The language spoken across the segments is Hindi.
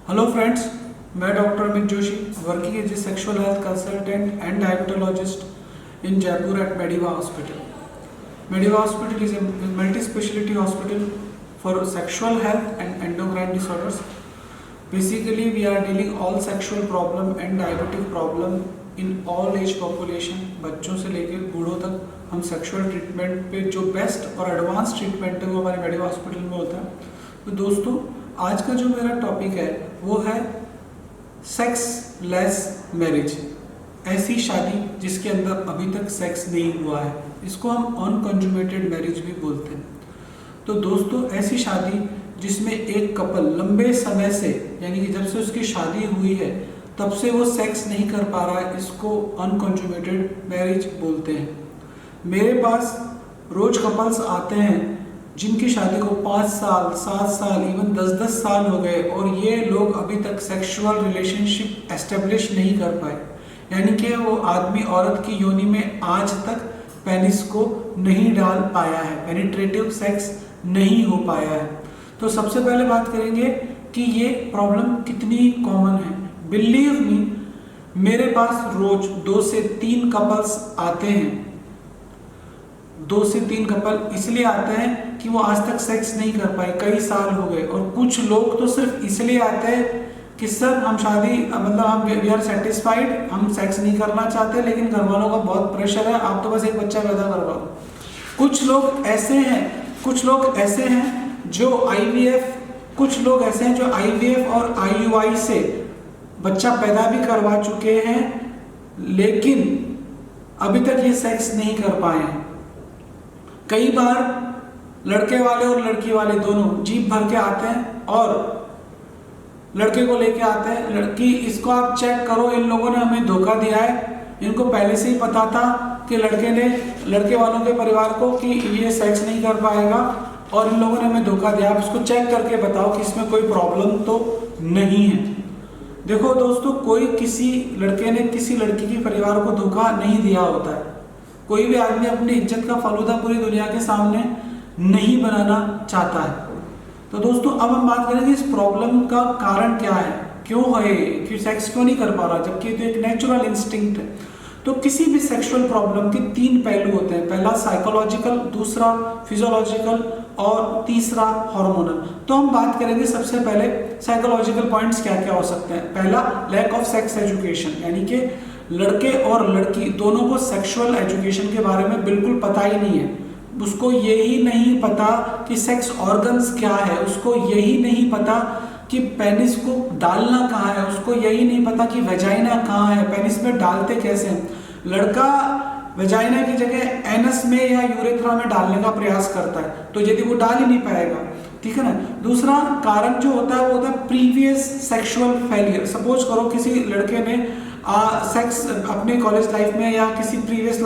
हेलो फ्रेंड्स, मैं doctor Amit Joshi, working as a sexual health consultant and diabetologist in Jaipur at Mediva Hospital. Mediva Hospital is a multi-specialty hospital for sexual health and endocrine disorders. Basically, we are dealing all sexual problem and diabetic problem in all age population. बच्चों से लेकर बूढ़ों तक हम सेक्सुअल ट्रीटमेंट पे जो बेस्ट और एडवांस ट्रीटमेंट है वो हमारे मेडिवा हॉस्पिटल में होता है। तो दोस्तों, आज का जो मेरा टॉपिक है वो है सेक्स लेस मैरिज, ऐसी शादी जिसके अंदर अभी तक सेक्स नहीं हुआ है। इसको हम अनकंजुमेटेड मैरिज भी बोलते हैं। तो दोस्तों, ऐसी शादी जिसमें एक कपल लंबे समय से, यानी कि जब से उसकी शादी हुई है तब से वो सेक्स नहीं कर पा रहा है, इसको अनकंजुमेटेड मैरिज बोलते हैं। मेरे पास रोज कपल्स आते हैं जिनकी शादी को 5 साल, 7 साल, इवन 10-10 साल हो गए और ये लोग अभी तक सेक्सुअल रिलेशनशिप एस्टेब्लिश नहीं कर पाए, यानी कि वो आदमी औरत की योनि में आज तक पेनिस को नहीं डाल पाया है, पेनिट्रेटिव सेक्स नहीं हो पाया है। तो सबसे पहले बात करेंगे कि ये प्रॉब्लम कितनी कॉमन है। बिलीव मी, मेरे पास रोज 2 से 3 कपल्स आते हैं। 2 से 3 कपल इसलिए आते हैं कि वो आज तक सेक्स नहीं कर पाए, कई साल हो गए। और कुछ लोग तो सिर्फ इसलिए आते हैं कि सर हम शादी, मतलब हम वी आर सेटिस्फाइड, हम सेक्स नहीं करना चाहते लेकिन घर वालों का बहुत प्रेशर है, आप तो बस एक बच्चा पैदा करवा दो। कुछ लोग ऐसे हैं जो IVF, कुछ लोग ऐसे हैं जो IVF और IUI से बच्चा पैदा भी करवा चुके हैं लेकिन अभी तक ये सेक्स नहीं कर पाए हैं। कई बार लड़के वाले और लड़की वाले दोनों जीप भर के आते हैं और लड़के को लेके आते हैं, लड़की इसको आप चेक करो, इन लोगों ने हमें धोखा दिया है, इनको पहले से ही पता था कि लड़के वालों के परिवार को कि ये सेक्स नहीं कर पाएगा और इन लोगों ने हमें धोखा दिया। आप इसको चेक करके बताओ कि इसमें कोई प्रॉब्लम तो नहीं है। देखो दोस्तों, कोई किसी लड़के ने किसी लड़की के परिवार को धोखा नहीं दिया होता है। कोई भी आदमी अपनी इज्जत का फालूदा पूरी दुनिया के सामने नहीं बनाना चाहता है। तो दोस्तों, अब हम बात करेंगे इस प्रॉब्लम का कारण क्या है, क्यों है, क्यों सेक्स क्यों नहीं कर पा रहा, जबकि तो एक नेचुरल इंस्टिंक्ट है। तो किसी भी सेक्सुअल प्रॉब्लम के 3 पहलू होते हैं, पहला साइकोलॉजिकल, दूसरा फिजियोलॉजिकल और तीसरा हार्मोनल। तो हम बात करेंगे सबसे पहले साइकोलॉजिकल पॉइंट्स क्या क्या हो सकते हैं। पहला, लैक ऑफ सेक्स एजुकेशन, यानी कि लड़के और लड़की दोनों को सेक्सुअल एजुकेशन के बारे में बिल्कुल पता ही नहीं है। उसको यही नहीं पता कि सेक्स ऑर्गन्स क्या है, उसको यही नहीं पता कि पेनिस को डालना कहाँ है, उसको यही नहीं पता कि वेजाइना कहाँ है, पेनिस में डालते कैसे हैं। लड़का वेजाइना की जगह एनस में या यूरेथ्रा में डालने का प्रयास करता है, तो यदि वो डाल ही नहीं पाएगा, ठीक है ना। दूसरा कारण जो होता है वो होता है प्रीवियस सेक्सुअल फेलियर। सपोज करो किसी लड़के ने सेक्स अपने कॉलेज लाइफ में या किसी प्रीवियस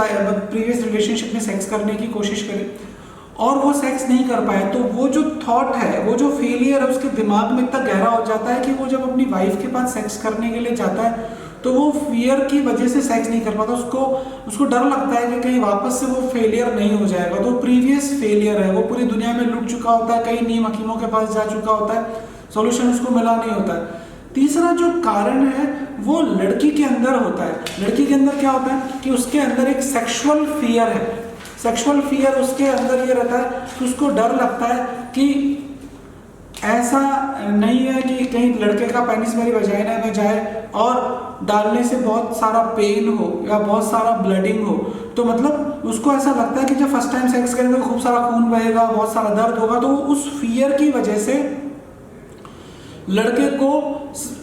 रिलेशनशिप में सेक्स करने की कोशिश करी और वो सेक्स नहीं कर पाया, तो वो जो थॉट है, वो जो फेलियर है उसके दिमाग में इतना गहरा हो जाता है कि वो जब अपनी वाइफ के पास सेक्स करने के लिए जाता है तो वो फियर की वजह से सेक्स नहीं कर पाता। उसको डर लगता है कि कहीं वापस से वो फेलियर नहीं हो जाएगा। तो प्रीवियस फेलियर है, वो पूरी दुनिया में लुट चुका होता है, कई नीम हकीमों के पास जा चुका होता है, सॉल्यूशन उसको मिला नहीं होता है। तीसरा जो कारण है वो लड़की के अंदर होता है। लड़की के अंदर क्या होता है कि उसके अंदर एक सेक्सुअल फियर है। सेक्सुअल फियर उसके अंदर ये रहता है कि उसको डर लगता है कि ऐसा नहीं है कि कहीं लड़के का पेनिस मेरी वजाइना में जाए और डालने से बहुत सारा पेन हो या बहुत सारा ब्लडिंग हो। तो मतलब उसको ऐसा लगता है कि जब फर्स्ट टाइम सेक्स करेंगे तो खूब सारा खून बहेगा, बहुत सारा दर्द होगा, तो उस फियर की वजह से लड़के को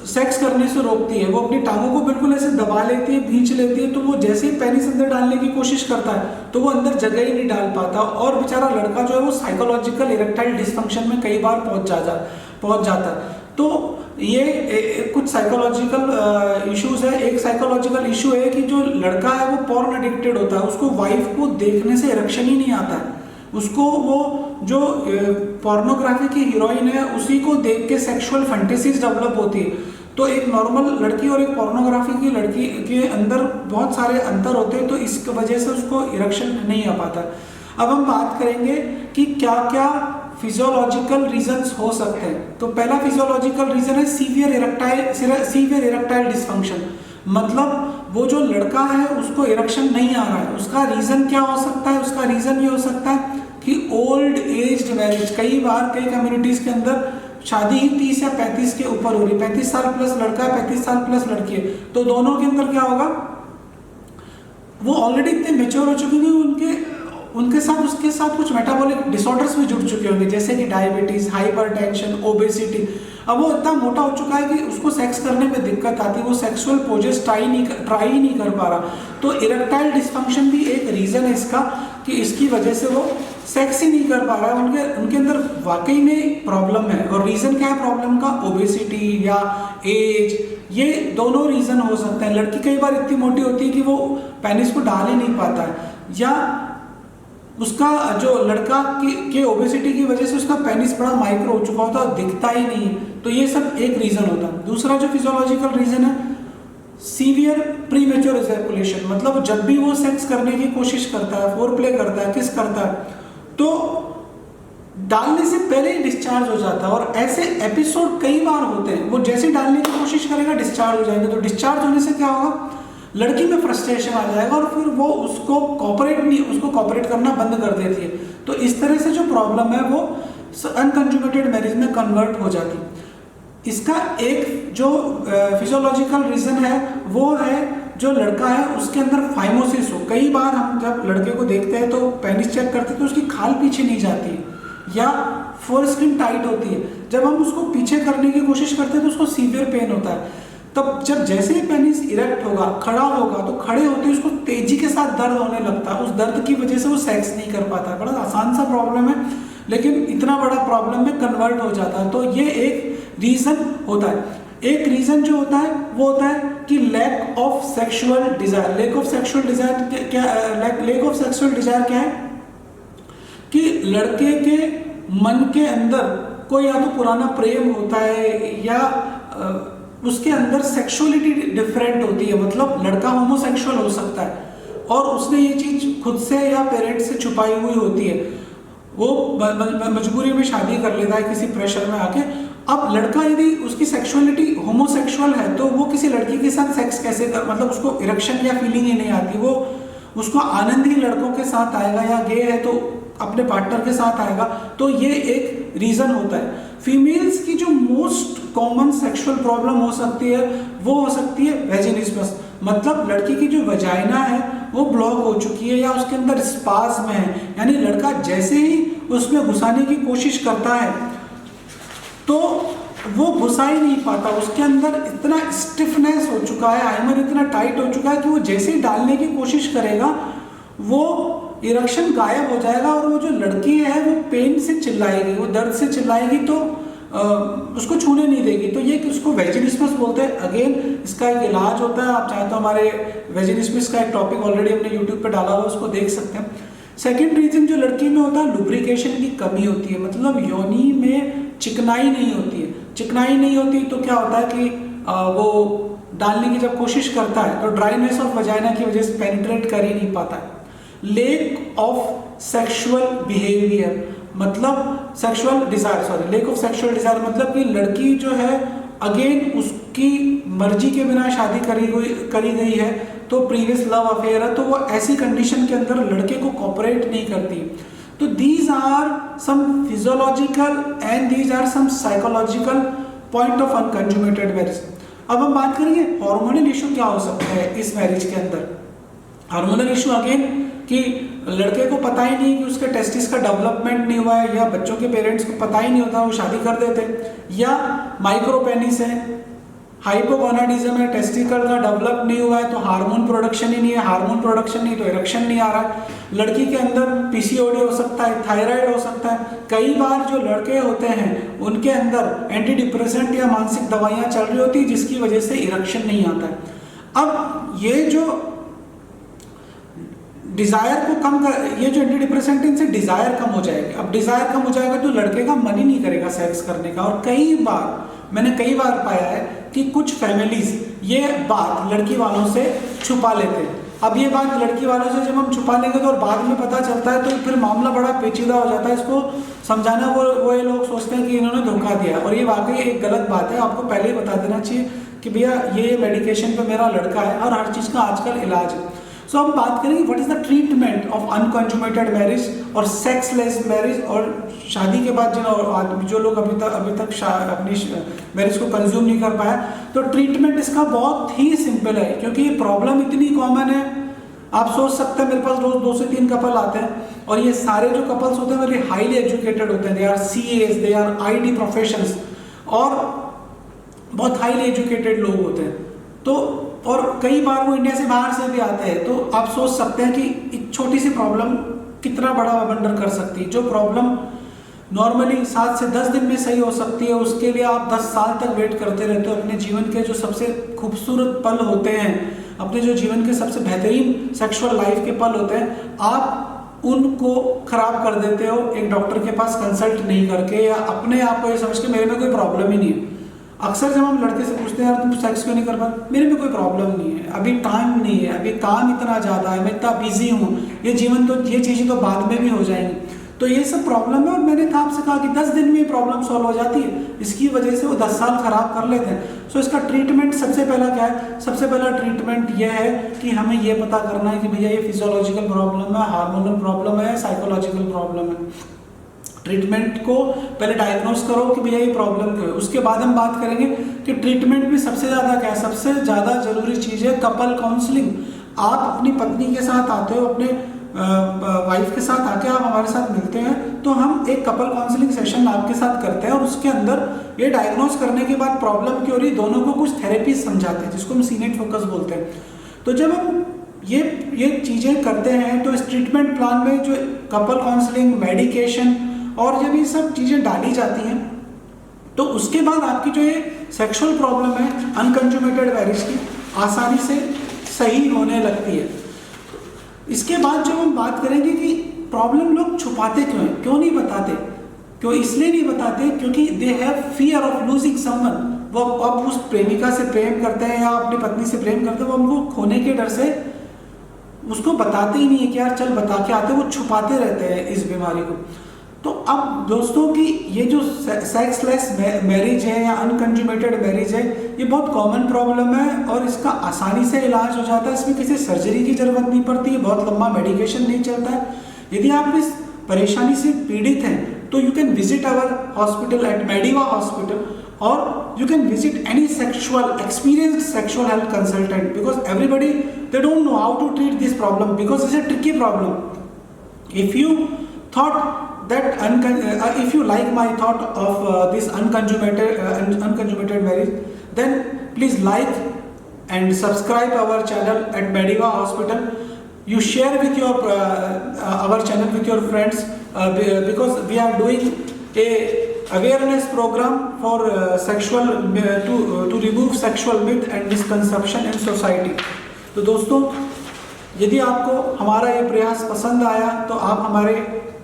सेक्स करने से रोकती है। वो अपनी टांगों को बिल्कुल ऐसे दबा लेती है, खींच लेती है, तो वो जैसे ही पेनिस अंदर डालने की कोशिश करता है तो वो अंदर जगह ही नहीं डाल पाता और बेचारा लड़का जो है वो साइकोलॉजिकल इरेक्टाइल डिस्फंक्शन में कई बार पहुंच जाता है। तो ये कुछ साइकोलॉजिकल इश्यूज है। एक साइकोलॉजिकल इशू है कि जो लड़का है वो पॉर्न एडिक्टेड होता है, उसको वाइफ को देखने से इरेक्शन ही नहीं आता है, उसको वो जो पोर्नोग्राफी की हीरोइन है उसी को देख के सेक्सुअल फैंटेसीज डेवलप होती है। तो एक नॉर्मल लड़की और एक पोर्नोग्राफी की लड़की के अंदर बहुत सारे अंतर होते हैं, तो इस वजह से उसको इरेक्शन नहीं आ पाता। अब हम बात करेंगे कि क्या क्या फिजियोलॉजिकल रीजंस हो सकते हैं। तो पहला फिजियोलॉजिकल रीजन है सीवियर इरेक्टाइल डिसफंक्शन, मतलब वो जो लड़का है उसको इरेक्शन नहीं आ रहा है। उसका रीजन क्या हो सकता है? उसका रीजन ये हो सकता है कि ओल्ड एज्ड मैरिज। कई बार कई कम्युनिटीज के अंदर शादी ही 30 या 35 के ऊपर हो रही, 35 साल प्लस लड़का है, 35 साल प्लस लड़की है, तो दोनों के अंदर क्या होगा, वो ऑलरेडी इतने मेच्योर हो चुके हैं, उसके साथ कुछ मेटाबॉलिक डिसऑर्डर्स भी जुड़ चुके होंगे, जैसे कि डायबिटीज, हाइपरटेंशन, ओबेसिटी। अब वो इतना मोटा हो चुका है कि उसको सेक्स करने में दिक्कत आती है, वो सेक्सुअल पोजेस ट्राई ही नहीं कर पा रहा। तो इरेक्टाइल डिसफंक्शन भी एक रीजन है इसका, कि इसकी वजह से वो सेक्स ही नहीं कर पा रहा है, उनके अंदर वाकई में प्रॉब्लम है। और रीजन क्या है प्रॉब्लम का? ओबेसिटी या एज, ये दोनों रीजन हो सकते हैं। लड़की कई बार इतनी मोटी होती है कि वो पेनिस को डाल ही नहीं पाता है, या उसका जो लड़का के ओबेसिटी की वजह से उसका पेनिस बड़ा माइक्रो हो चुका होता है, दिखता ही नहीं है। तो ये सब एक रीजन होता है। दूसरा जो फिजियोलॉजिकल रीजन है सीवियर प्रीमेच्योर इजैकुलेशन, मतलब जब भी वो सेक्स करने की कोशिश करता है, फोर प्ले करता है, किस करता है, तो डालने से पहले ही डिस्चार्ज हो जाता है। और ऐसे एपिसोड कई बार होते हैं, वो जैसे डालने की कोशिश करेगा डिस्चार्ज हो जाएंगे। तो डिस्चार्ज होने से क्या होगा, लड़की में फ्रस्ट्रेशन आ जाएगा और फिर वो उसको कॉपरेट करना बंद कर देती है। तो इस तरह से जो प्रॉब्लम है वो अनकंजुमेटेड मैरिज में कन्वर्ट हो जाती है। इसका एक जो फिजियोलॉजिकल रीजन है वो है जो लड़का है उसके अंदर फाइमोसिस हो। कई बार हम जब लड़के को देखते हैं तो पेनिस चेक करते हैं तो उसकी खाल पीछे नहीं जाती, या फोर स्किन टाइट होती है। जब हम उसको पीछे करने की कोशिश करते हैं तो उसको सीवियर पेन होता है। तब जब जैसे ही पेनिस इरेक्ट होगा, खड़ा होगा, तो खड़े होते उसको तेजी के साथ दर्द होने लगता है। उस दर्द की वजह से वो सेक्स नहीं कर पाता है। बड़ा आसान सा प्रॉब्लम है, लेकिन इतना बड़ा प्रॉब्लम में कन्वर्ट हो जाता है। तो ये एक रीजन होता है। एक रीजन जो होता है वो होता है कि lack of sexual desire. Lack of sexual desire क्या है कि लड़के के मन के अंदर कोई या तो पुराना प्रेम होता है, या उसके अंदर सेक्सुअलिटी डिफरेंट होती है। मतलब लड़का होमोसेक्सुअल हो सकता है और उसने ये चीज खुद से या पेरेंट्स से छुपाई हुई होती है। वो मजबूरी में शादी कर लेता है किसी प्रेशर में आके। अब लड़का यदि उसकी सेक्सुअलिटी होमोसेक्सुअल है तो वो किसी लड़की के साथ सेक्स कैसे कर, मतलब उसको इरेक्शन या फीलिंग ही नहीं आती। वो उसको आनंद ही लड़कों के साथ आएगा, या गे है तो अपने पार्टनर के साथ आएगा। तो ये एक रीजन होता है। फीमेल्स की जो मोस्ट कॉमन सेक्सुअल प्रॉब्लम हो सकती है वो हो सकती है वेजिनिस्मस, मतलब लड़की की जो वजाइना है वो ब्लॉक हो चुकी है या उसके अंदर स्पाज्म है। यानी लड़का जैसे ही उसमें घुसाने की कोशिश करता है तो वो घुसा ही नहीं पाता, उसके अंदर इतना स्टिफनेस हो चुका है, हाइमन इतना टाइट हो चुका है कि वो जैसे ही डालने की कोशिश करेगा वो इरेक्शन गायब हो जाएगा और वो जो लड़की है वो पेन से चिल्लाएगी, वो दर्द से चिल्लाएगी, तो उसको छूने नहीं देगी। तो ये उसको वेजिनिस्मस बोलते हैं। अगेन इसका एक इलाज होता है, आप चाहे तो हमारे वेजिनिस्मस का एक टॉपिक ऑलरेडी हमने यूट्यूब पे डाला हुआ, उसको देख सकते हैं। सेकेंड रीजन जो लड़की में होता है, लुब्रिकेशन की कमी होती है, मतलब योनि में चिकनाई नहीं होती है। चिकनाई नहीं होती तो क्या होता है कि वो डालने की जब कोशिश करता है तो ड्राइनेस ऑफ वजाइना की वजह से पेनिट्रेट कर ही नहीं पाता है। लेक ऑफ सेक्सुअल बिहेवियर मतलब sexual desire, lack of sexual Dzire मतलब कि लड़की जो है अगेन उसकी मर्जी के बिना शादी करी गई है, तो प्रीवियस लव अफेयर है, तो वो ऐसी कंडीशन के अंदर लड़के को कॉपरेट नहीं करती। तो these are some physiological and these are some psychological point of unconsummated marriage. अब हम बात करेंगे हार्मोनल इशू क्या हो सकता है इस मैरिज के अंदर। हार्मोनल इशू अगेन कि लड़के को पता ही नहीं कि उसके टेस्टिस का डेवलपमेंट नहीं हुआ है, या बच्चों के पेरेंट्स को पता ही नहीं होता, वो शादी कर देते, या माइक्रोपेनिस है, हाइपोगोनाडिज्म है, टेस्टिकल का डेवलप नहीं हुआ है तो हार्मोन प्रोडक्शन ही नहीं है, हार्मोन प्रोडक्शन नहीं तो इरेक्शन नहीं आ रहा है। लड़की के अंदर पीसीओडी हो सकता है, थायराइड हो सकता है। कई बार जो लड़के होते हैं उनके अंदर एंटी डिप्रेसेंट या मानसिक दवाइयाँ चल रही होती है जिसकी वजह से इरेक्शन नहीं आता है। अब ये जो डिजायर को कम कर, ये जो एंटी डिप्रेसेंट इनसे डिजायर कम हो जाएगी। अब डिजायर कम हो जाएगा तो लड़के का मन ही नहीं करेगा सेक्स करने का। और मैंने कई बार पाया है कि कुछ फैमिलीज ये बात लड़की वालों से छुपा लेते हैं। अब ये बात लड़की वालों से जब हम छुपा लेंगे तो और बाद में पता चलता है तो फिर मामला बड़ा पेचीदा हो जाता है। इसको समझाना वो ये लोग सोचते हैं कि इन्होंने धोखा दिया, और ये वाकई एक गलत बात है। आपको पहले ही बता देना चाहिए कि भैया ये मेडिकेशन पे मेरा लड़का है और हर चीज़ का आजकल इलाज है। सो हम बात करेंगे what is the treatment of unconsummated marriage और सेक्सलेस मैरिज, और शादी के बाद जो लोग अभी तक अपनी मैरिज को कंज्यूम नहीं कर पाया। तो ट्रीटमेंट इसका बहुत ही सिंपल है, क्योंकि ये प्रॉब्लम इतनी कॉमन है। आप सोच सकते हैं मेरे पास रोज 2 से 3 कपल आते हैं, और ये सारे जो कपल्स होते हैं वेरी हाईली एजुकेटेड होते हैं। They are CAs, they are IT professions, और बहुत हाईली एजुकेटेड लोग होते हैं। तो और कई बार वो इंडिया से बाहर से भी आते हैं। तो आप सोच सकते हैं कि एक छोटी सी प्रॉब्लम कितना बड़ा वंडर कर सकती है। जो प्रॉब्लम नॉर्मली 7 से 10 दिन में सही हो सकती है, उसके लिए आप 10 साल तक वेट करते रहते हो। अपने जीवन के जो सबसे खूबसूरत पल होते हैं, अपने जो जीवन के सबसे बेहतरीन सेक्सुअल लाइफ के पल होते हैं, आप उनको खराब कर देते हो एक डॉक्टर के पास कंसल्ट नहीं करके, या अपने आप को ये समझ के मेरे में कोई प्रॉब्लम ही नहीं है। अक्सर जब हम लड़के से पूछते हैं यार तुम सेक्स क्यों नहीं कर पाते, मेरे में कोई प्रॉब्लम नहीं है, अभी टाइम नहीं है, अभी काम इतना ज़्यादा है, मैं इतना बिजी हूँ, ये चीज़ें तो बाद में भी हो जाएंगी। तो ये सब प्रॉब्लम है, और मैंने आपसे कहा कि 10 दिन में ये प्रॉब्लम सॉल्व हो जाती है। इसकी वजह से वो 10 साल खराब कर लेते हैं। सो इसका ट्रीटमेंट सबसे पहला क्या है? सबसे पहला ट्रीटमेंट ये है कि हमें ये पता करना है कि भैया ये फिजियोलॉजिकल प्रॉब्लम है, हार्मोनल प्रॉब्लम है, साइकोलॉजिकल प्रॉब्लम है। ट्रीटमेंट को पहले डायग्नोस करो कि भैया ये प्रॉब्लम क्या है। उसके बाद हम बात करेंगे कि ट्रीटमेंट में सबसे ज़्यादा क्या है। सबसे ज़्यादा जरूरी चीज़ है कपल काउंसलिंग। आप अपनी पत्नी के साथ आते हो, अपने वाइफ के साथ आके आप हमारे साथ मिलते हैं, तो हम एक कपल काउंसलिंग सेशन आपके साथ करते हैं, और उसके अंदर ये डायग्नोस करने के बाद प्रॉब्लम क्यों रही, दोनों को कुछ थेरेपी समझाते हैं, जिसको हम सीनेट फोकस बोलते हैं। तो जब हम ये चीज़ें करते हैं, तो इस ट्रीटमेंट प्लान में जो कपल काउंसलिंग, मेडिकेशन और जब ये सब चीज़ें डाली जाती हैं, तो उसके बाद आपकी जो ये सेक्सुअल प्रॉब्लम है अनकंज्यूमेटेड मैरिज की, आसानी से सही होने लगती है। इसके बाद जब हम बात करेंगे कि प्रॉब्लम लोग छुपाते क्यों हैं, क्यों नहीं बताते, क्यों इसलिए नहीं बताते क्योंकि they have fear of losing someone. वो अब उस प्रेमिका से प्रेम करते हैं या अपनी पत्नी से प्रेम करते हैं, वो उनको खोने के डर से उसको बताते ही नहीं है कि यार चल बता के आते, वो छुपाते रहते हैं इस बीमारी को। तो अब दोस्तों की ये जो सेक्सलेस मैरिज है या अनकंज्यूमेटेड मैरिज है, ये बहुत कॉमन प्रॉब्लम है, और इसका आसानी से इलाज हो जाता है। इसमें किसी सर्जरी की जरूरत नहीं पड़ती है, बहुत लंबा मेडिकेशन नहीं चलता है। यदि आप इस परेशानी से पीड़ित हैं तो you can visit our hospital at Mediva hospital, और you can visit any experienced sexual health consultant, because everybody they don't know how to treat this problem, because it's a tricky problem. If you thought that if you like my thought of this unconsummated marriage, then please like and subscribe our channel at Mediva Hospital. You share with your our channel with your friends, because we are doing a awareness program for sexual to remove sexual myth and misconception in society. तो दोस्तों, यदि आपको हमारा ये प्रयास पसंद आया तो आप हमारे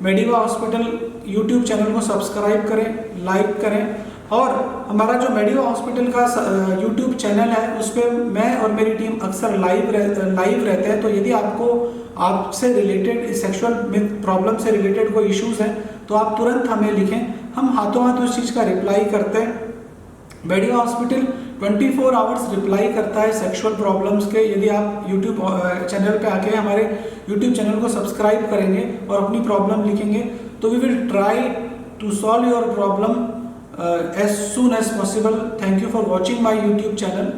मेडिवा हॉस्पिटल यूट्यूब चैनल को सब्सक्राइब करें, लाइक करें, और हमारा जो मेडिवा हॉस्पिटल का यूट्यूब चैनल है उस पर मैं और मेरी टीम अक्सर लाइव रहते हैं। तो यदि आपको आपसे रिलेटेड सेक्सुअल प्रॉब्लम से रिलेटेड कोई इश्यूज़ हैं तो आप तुरंत हमें लिखें, हम हाथों हाथ उस चीज़ का रिप्लाई करते हैं। मेडिवा हॉस्पिटल 24 आवर्स रिप्लाई करता है सेक्सुअल प्रॉब्लम्स के। यदि आप यूट्यूब चैनल पे आके हमारे यूट्यूब चैनल को सब्सक्राइब करेंगे और अपनी प्रॉब्लम लिखेंगे, तो we will try to solve your problem as soon as possible. Thank you for watching my YouTube channel.